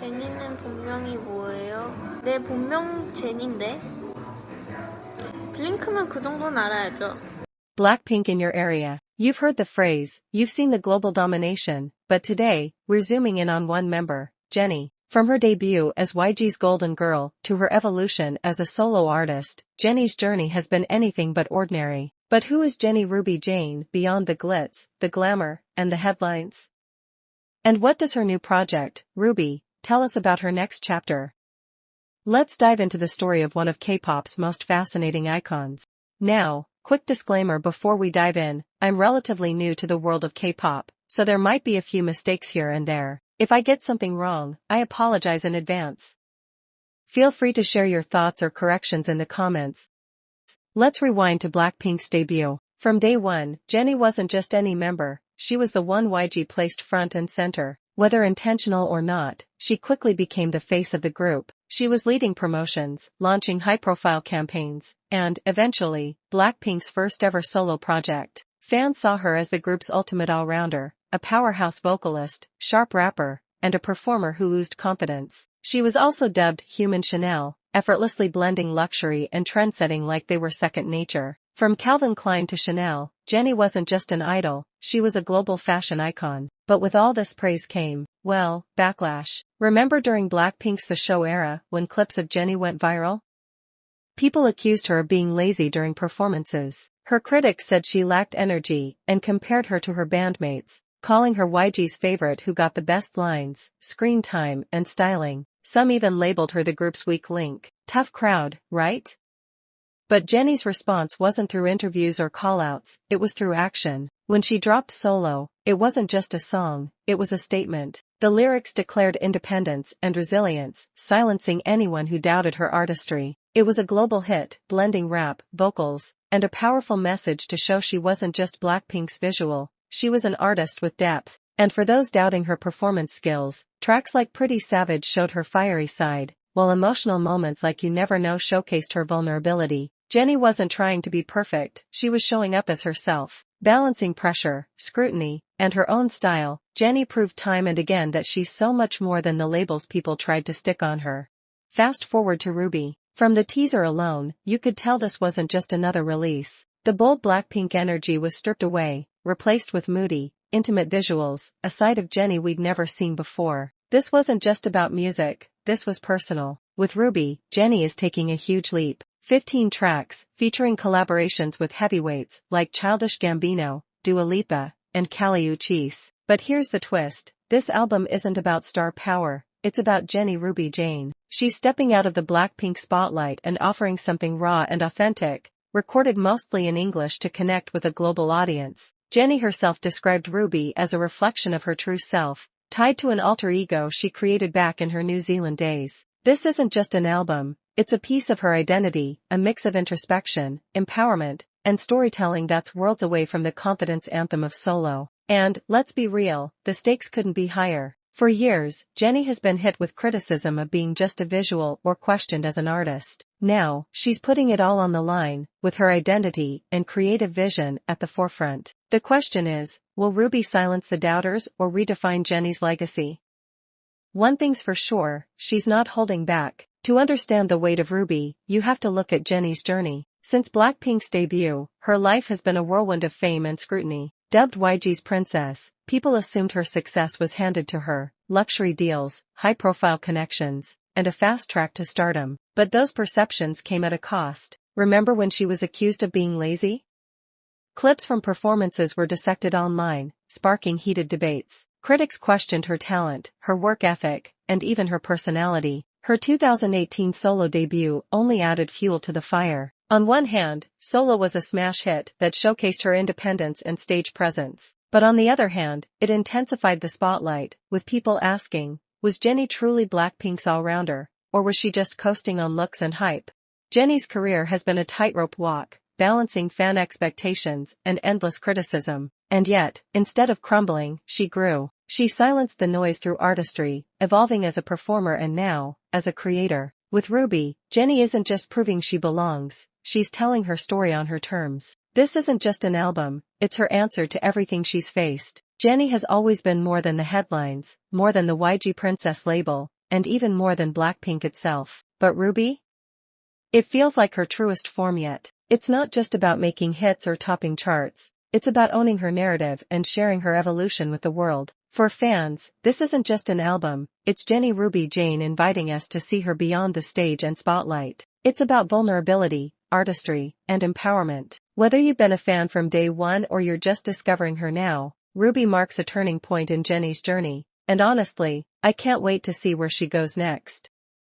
제니는 본명이 뭐예요? 내 본명 제니인데? 블링크면 그 정도는 알아야죠. Blackpink in your area. You've heard the phrase, you've seen the global domination, but today, we're zooming in on one member, Jennie. From her debut as YG's Golden Girl to her evolution as a solo artist, Jennie's journey has been anything but ordinary. But who is Jennie Ruby Jane beyond the glitz, the glamour, and the headlines? And what does her new project, Ruby, tell us about her next chapter? Let's dive into the story of one of K-pop's most fascinating icons. Now, quick disclaimer before we dive in, I'm relatively new to the world of K-pop, so there might be a few mistakes here and there. If I get something wrong, I apologize in advance. Feel free to share your thoughts or corrections in the comments. Let's rewind to Blackpink's debut. From day one, Jennie wasn't just any member, she was the one YG placed front and center. Whether intentional or not, she quickly became the face of the group. She was leading promotions, launching high-profile campaigns, and, eventually, Blackpink's first-ever solo project. Fans saw her as the group's ultimate all-rounder, a powerhouse vocalist, sharp rapper, and a performer who oozed confidence. She was also dubbed Human Chanel, effortlessly blending luxury and trendsetting like they were second nature. From Calvin Klein to Chanel, Jennie wasn't just an idol, she was a global fashion icon. But with all this praise came, well, backlash. Remember during Blackpink's The Show era, when clips of Jennie went viral? People accused her of being lazy during performances. Her critics said she lacked energy and compared her to her bandmates, calling her YG's favorite who got the best lines, screen time, and styling. Some even labeled her the group's weak link. Tough crowd, right? But Jennie's response wasn't through interviews or callouts, it was through action. When she dropped Solo, it wasn't just a song, it was a statement. The lyrics declared independence and resilience, silencing anyone who doubted her artistry. It was a global hit, blending rap, vocals, and a powerful message to show she wasn't just Blackpink's visual, she was an artist with depth. And for those doubting her performance skills, tracks like Pretty Savage showed her fiery side, while emotional moments like You Never Know showcased her vulnerability. Jennie wasn't trying to be perfect, she was showing up as herself. Balancing pressure, scrutiny, and her own style, Jennie proved time and again that she's so much more than the labels people tried to stick on her. Fast forward to Ruby. From the teaser alone, you could tell this wasn't just another release. The bold Blackpink energy was stripped away, replaced with moody, intimate visuals, a side of Jennie we'd never seen before. This wasn't just about music, this was personal. With Ruby, Jennie is taking a huge leap. 15 tracks, featuring collaborations with heavyweights like Childish, Gambino, Dua Lipa, and Kali Uchis. But here's the twist, this album isn't about star power, it's about Jennie Ruby Jane. She's stepping out of the Blackpink spotlight and offering something raw and authentic, recorded mostly in English to connect with a global audience. Jennie herself described Ruby as a reflection of her true self, tied to an alter ego she created back in her New Zealand days. This isn't just an album, it's a piece of her identity, a mix of introspection, empowerment, and storytelling that's worlds away from the confidence anthem of Solo. And, let's be real, the stakes couldn't be higher. For years, Jennie has been hit with criticism of being just a visual or questioned as an artist. Now, she's putting it all on the line, with her identity and creative vision at the forefront. The question is, will Ruby silence the doubters or redefine Jennie's legacy? One thing's for sure, she's not holding back. To understand the weight of Ruby, you have to look at Jennie's journey. Since Blackpink's debut, her life has been a whirlwind of fame and scrutiny. Dubbed YG's princess, people assumed her success was handed to her, luxury deals, high-profile connections, and a fast track to stardom. But those perceptions came at a cost. Remember when she was accused of being lazy? Clips from performances were dissected online, sparking heated debates. Critics questioned her talent, her work ethic, and even her personality. Her 2018 solo debut only added fuel to the fire. On one hand, Solo was a smash hit that showcased her independence and stage presence. But on the other hand, it intensified the spotlight, with people asking, was Jennie truly Blackpink's all-rounder, or was she just coasting on looks and hype? Jennie's career has been a tightrope walk, balancing fan expectations and endless criticism. And yet, instead of crumbling, she grew. She silenced the noise through artistry, evolving as a performer and now, as a creator. With Ruby, Jennie isn't just proving she belongs, she's telling her story on her terms. This isn't just an album, it's her answer to everything she's faced. Jennie has always been more than the headlines, more than the YG Princess label, and even more than BLACKPINK itself. But Ruby? It feels like her truest form yet. It's not just about making hits or topping charts, it's about owning her narrative and sharing her evolution with the world. For fans, this isn't just an album, it's Jennie Ruby Jane inviting us to see her beyond the stage and spotlight. It's about vulnerability, artistry, and empowerment. Whether you've been a fan from day one or you're just discovering her now, Ruby marks a turning point in Jennie's journey, and honestly, I can't wait to see where she goes next.